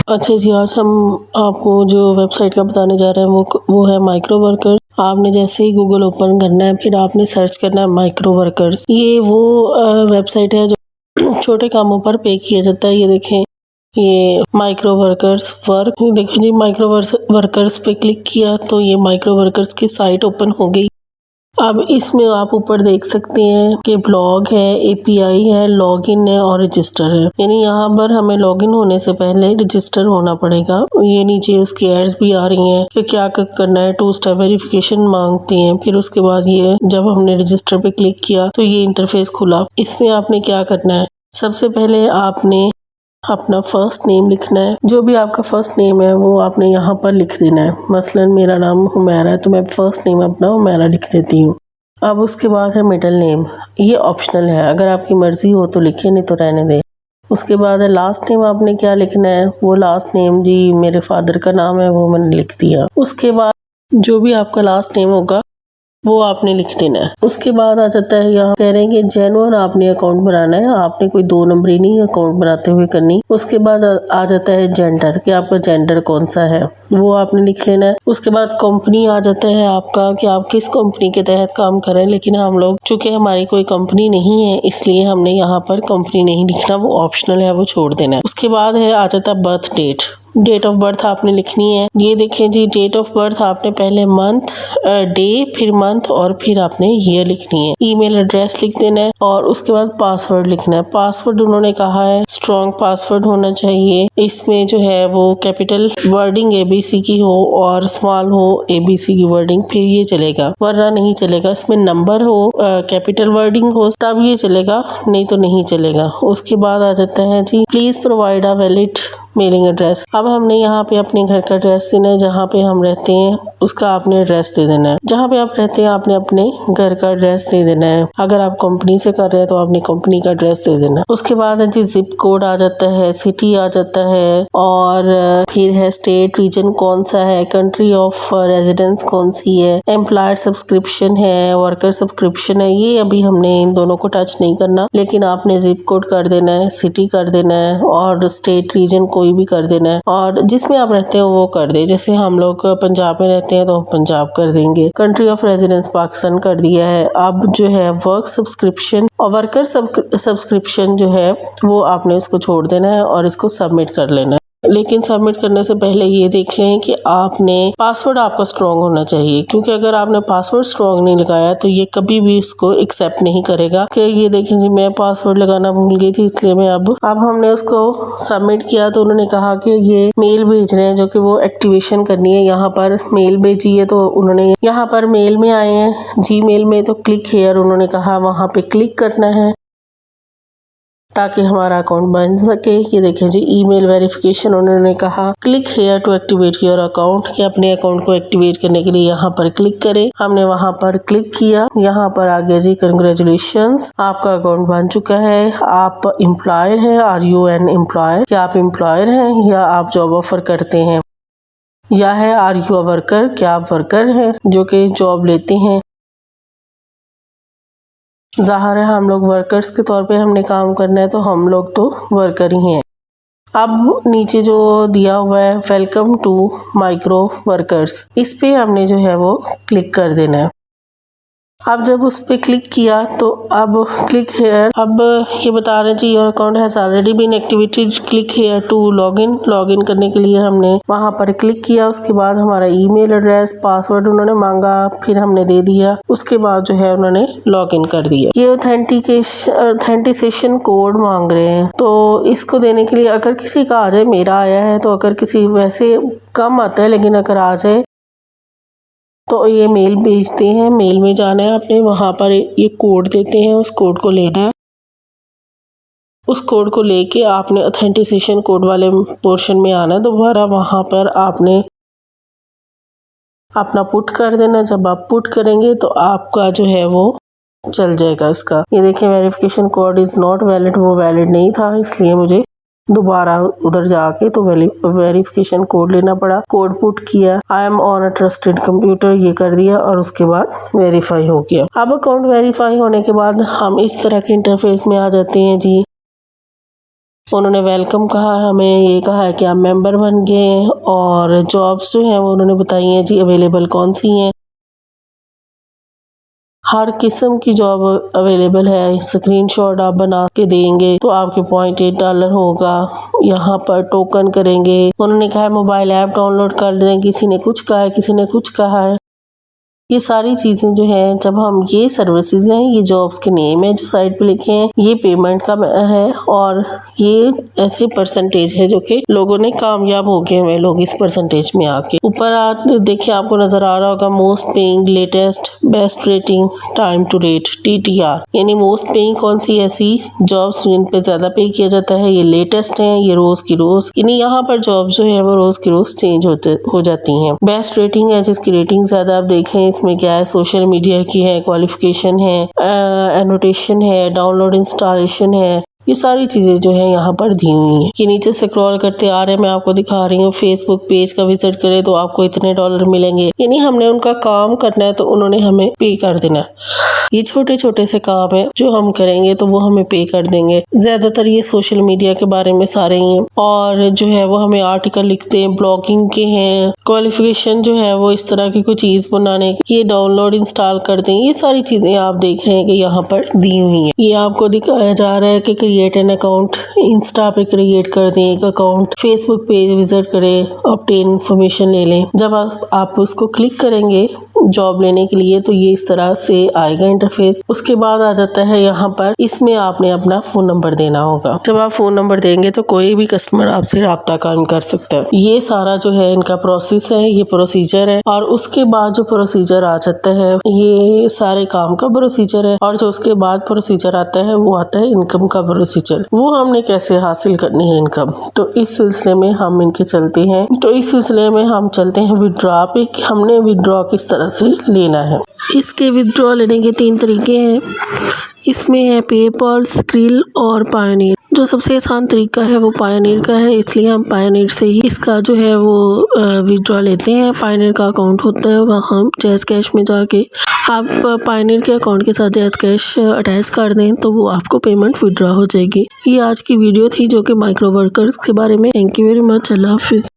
अच्छा जी, आज हम आपको जो वेबसाइट का बताने जा रहे हैं वो है माइक्रो वर्कर। आपने जैसे ही गूगल ओपन करना है, फिर आपने सर्च करना है माइक्रो वर्कर्स। ये वो वेबसाइट है जो छोटे कामों पर पे किया जाता है। ये देखें, ये माइक्रो वर्कर्स वर्क। देखो जी, माइक्रो वर्कर्स पे क्लिक किया तो ये माइक्रो वर्कर्स की साइट ओपन हो गई। अब इसमें आप ऊपर देख सकते हैं कि ब्लॉग है, एपीआई है, लॉगिन है और रजिस्टर है। यानी यहाँ पर हमें लॉगिन होने से पहले रजिस्टर होना पड़ेगा। ये नीचे उसकी एड्स भी आ रही हैं कि क्या करना है, 2 स्टेप वेरिफिकेशन मांगते हैं। फिर उसके बाद ये जब हमने रजिस्टर पे क्लिक किया तो ये इंटरफेस खुला। इसमें आपने क्या करना है, सबसे पहले आपने अपना फर्स्ट नेम लिखना है। जो भी आपका फर्स्ट नेम है वो आपने यहाँ पर लिख देना है। मसलन मेरा नाम हुमैरा है तो मैं फर्स्ट नेम अपना हुमैरा लिख देती हूँ। अब उसके बाद है मिडिल नेम, ये ऑप्शनल है, अगर आपकी मर्जी हो तो लिखिए, नहीं तो रहने दें। उसके बाद है लास्ट नेम, आपने क्या लिखना है, वो लास्ट नेम जी मेरे फादर का नाम है वो मैंने लिख दिया। उसके बाद जो भी आपका लास्ट नेम होगा वो आपने लिख देना है। उसके बाद आ जाता है, यहाँ कह रहे हैं कि जेन्युइन आपने अकाउंट बनाना है, आपने कोई 2 नंबरी नहीं अकाउंट बनाते हुए करनी। उसके बाद आ जाता है जेंडर, कि आपका जेंडर कौन सा है वो आपने लिख लेना है। उसके बाद कंपनी आ जाता है आपका, कि आप किस कंपनी के तहत काम कर रहे हैं। लेकिन हम लोग चूंकि हमारी कोई कंपनी नहीं है इसलिए हमने यहाँ पर कंपनी नहीं लिखना, वो ऑप्शनल है, वो छोड़ देना है। उसके बाद है आ जाता है birth date, date of birth आपने लिखनी है। ये देखें जी, डेट ऑफ बर्थ आपने पहले मंथ, डे, फिर मंथ और फिर आपने ईयर लिखनी है। ईमेल एड्रेस लिख देना है और उसके बाद पासवर्ड लिखना है। पासवर्ड उन्होंने कहा है स्ट्रॉन्ग पासवर्ड होना चाहिए। इसमें जो है वो कैपिटल वर्डिंग एबीसी की हो और स्मॉल हो एबीसी की वर्डिंग, फिर ये चलेगा, वरना नहीं चलेगा। इसमें नंबर हो, कैपिटल वर्डिंग हो तब ये चलेगा, नहीं तो नहीं चलेगा। उसके बाद आ जाता है जी, please provide a valid mailing address. अब हमने यहाँ पे अपने घर का एड्रेस देना है, जहाँ पे हम रहते हैं उसका आपने एड्रेस दे देना है। जहाँ पे आप रहते हैं आपने अपने घर का एड्रेस दे देना है। अगर आप कंपनी से कर रहे हैं तो आपने कंपनी का एड्रेस दे देना है। उसके बाद जी जिप कोड आ जाता है, सिटी आ जाता है और फिर है स्टेट, रीजन कौन सा है, कंट्री ऑफ रेजिडेंस कौन सी है, एम्प्लॉयर सब्सक्रिप्शन है, वर्कर सब्सक्रिप्शन है। ये अभी हमने इन दोनों को टच नहीं करना, लेकिन आपने जिप कोड कर देना है, सिटी कर देना है और स्टेट रीजन कोई भी कर देना है और जिसमें आप रहते हो वो कर दे। जैसे हम लोग पंजाब में रहते हैं तो पंजाब कर देंगे। कंट्री ऑफ रेजिडेंस पाकिस्तान कर दिया है। अब जो है वर्क सब्सक्रिप्शन और वर्कर सब्सक्रिप्शन जो है वो आपने उसको छोड़ देना है और इसको सबमिट कर लेना है। लेकिन सबमिट करने से पहले ये देख लें कि आपने पासवर्ड आपका स्ट्रॉन्ग होना चाहिए, क्योंकि अगर आपने पासवर्ड स्ट्रॉन्ग नहीं लगाया तो ये कभी भी इसको एक्सेप्ट नहीं करेगा। कि ये देखें जी, मैं पासवर्ड लगाना भूल गई थी इसलिए मैं अब हमने उसको सबमिट किया तो उन्होंने कहा कि ये मेल भेज रहे हैं जो कि वो एक्टिवेशन करनी है। यहाँ पर मेल भेजी है तो उन्होंने यहाँ पर मेल में आए हैं जीमेल में, तो क्लिक हेयर उन्होंने कहा वहाँ पे क्लिक करना है ताकि हमारा अकाउंट बन सके। ये देखें जी, ईमेल वेरिफिकेशन उन्होंने कहा click here to activate your account, कि अपने अकाउंट को एक्टिवेट करने के लिए यहाँ पर क्लिक करें। हमने वहाँ पर क्लिक किया, यहाँ पर आ गया जी कंग्रेचुलेशंस, आपका अकाउंट बन चुका है। आप एम्प्लॉयर हैं, आर यू एन एम्प्लॉयर, क्या आप एम्प्लॉयर हैं या आप जॉब ऑफर करते हैं, या है आर यू अ वर्कर, क्या आप वर्कर हैं जो कि जॉब लेते हैं। ज़ाहिर है हम लोग वर्कर्स के तौर पे हमने काम करना है तो हम लोग तो वर्कर ही हैं। अब नीचे जो दिया हुआ है वेलकम टू माइक्रो वर्कर्स, इस पे हमने जो है वो क्लिक कर देना है। अब जब उस पर क्लिक किया तो अब क्लिक हेयर, अब ये बता रहे हैं जी your account has already been activated, click here to login. Login करने के लिए हमने वहाँ पर क्लिक किया। उसके बाद हमारा ईमेल एड्रेस, पासवर्ड उन्होंने मांगा, फिर हमने दे दिया। उसके बाद जो है उन्होंने लॉगिन कर दिया। ये ऑथेंटिकेशन कोड मांग रहे हैं, तो इसको देने के लिए अगर किसी का आ जाए, मेरा आया है तो अगर किसी, वैसे कम आता है लेकिन अगर आ जाए तो ये मेल भेजते हैं। मेल में जाना है आपने, वहाँ पर ये कोड देते हैं, उस कोड को लेना है। उस कोड को लेके आपने ऑथेंटिकेशन कोड वाले पोर्शन में आना है, दोबारा वहाँ पर आपने अपना पुट कर देना। जब आप पुट करेंगे तो आपका जो है वो चल जाएगा इसका। ये देखें verification code is not valid, वो वैलिड नहीं था इसलिए मुझे दोबारा उधर जाके तो वेरिफिकेशन कोड लेना पड़ा। कोड पुट किया, I am on a trusted computer, ये कर दिया और उसके बाद वेरीफाई हो गया। अब अकाउंट वेरीफाई होने के बाद हम इस तरह के इंटरफेस में आ जाते हैं जी। उन्होंने वेलकम कहा, हमें ये कहा है कि आप मेंबर बन गए हैं और जॉब्स जो हैं वो उन्होंने बताई हैं जी अवेलेबल कौन सी हैं। हर किस्म की जॉब अवेलेबल है। स्क्रीनशॉट आप बना के देंगे तो आपके $0.8 होगा। यहाँ पर टोकन करेंगे। उन्होंने कहा है मोबाइल ऐप डाउनलोड कर दें, किसी ने कुछ कहा है, किसी ने कुछ कहा है। ये सारी चीज़ें जो हैं, जब हम ये सर्विसेज हैं, ये जॉब्स के नेम है जो साइड पे लिखे हैं, ये पेमेंट का है और ये ऐसे परसेंटेज है जो कि लोगों ने कामयाब हो गए हुए लोग इस परसेंटेज में आके। ऊपर आप देखिए, आपको नजर आ रहा होगा most paying, latest, best rating, time to rate, TTR, यानी मोस्ट पेइंग कौन सी ऐसी जॉब्स जिन पे ज्यादा पे किया जाता है, ये लेटेस्ट है, ये रोज की रोज, यानी यहाँ पर जॉब जो है वो रोज की रोज चेंज हो जाती हैं। बेस्ट रेटिंग है जिसकी रेटिंग ज्यादा आप देखें, इसमें क्या है, सोशल मीडिया की है, क्वालिफिकेशन है, एनोटेशन है, डाउनलोड इंस्टॉलेशन है, ये सारी चीजें जो है यहाँ पर दी हुई हैं। ये नीचे से स्क्रॉल करते आ रहे हैं, मैं आपको दिखा रही हूँ। फेसबुक पेज का विजिट करें तो आपको इतने डॉलर मिलेंगे, यानी हमने उनका काम करना है तो उन्होंने हमें पे कर देना है। ये छोटे छोटे से काम है जो हम करेंगे तो वो हमें पे कर देंगे। ज्यादातर ये सोशल मीडिया के बारे में सारे ही हैं और जो है वो हमें आर्टिकल लिखते हैं, ब्लॉगिंग के हैं, क्वालिफिकेशन जो है वो इस तरह की कोई चीज बनाने की, ये डाउनलोड इंस्टॉल कर दें, ये सारी चीजें आप देख रहे हैं कि यहाँ पर दी हुई है। ये आपको दिखाया जा रहा है कि क्रिएट एन अकाउंट, इंस्टा पे क्रिएट कर दें एक अकाउंट, फेसबुक पेज विजिट करें, ऑब्टेन इन्फॉर्मेशन ले लें। जब आप उसको क्लिक करेंगे जॉब लेने के लिए तो ये इस तरह से आएगा इंटरफेस। उसके बाद आ जाता है यहाँ पर, इसमें आपने अपना फोन नंबर देना होगा। जब आप फोन नंबर देंगे तो कोई भी कस्टमर आपसे राब्ता कायम कर सकता है। ये सारा जो है इनका प्रोसेस है, ये प्रोसीजर है। और उसके बाद जो प्रोसीजर आ जाता है, ये सारे काम का प्रोसीजर है। और जो उसके बाद प्रोसीजर आता है वो आता है इनकम का प्रोसीजर। वो हमने कैसे हासिल करनी है इनकम, तो इस सिलसिले में हम इनके चलते हैं। तो इस सिलसिले में हम चलते हैं विड्रॉ पे, हमने विड्रॉ किस तरह से लेना है। इसके विड्रॉ लेने के 3 तरीके हैं। इसमें है पेपल, स्क्रिल और पायोनियर। जो सबसे आसान तरीका है वो पायोनियर का है, इसलिए हम पायोनियर से ही इसका जो है वो विड्रॉ लेते हैं। पायोनियर का अकाउंट होता है, वहाँ हम जैज़ कैश में जाके आप पायोनियर के अकाउंट के साथ जैज़ कैश अटैच कर दें तो वो आपको पेमेंट विड्रॉ हो जाएगी। ये आज की वीडियो थी जो कि माइक्रो वर्कर्स के बारे में। Thank you very much. Allah हाफिज़।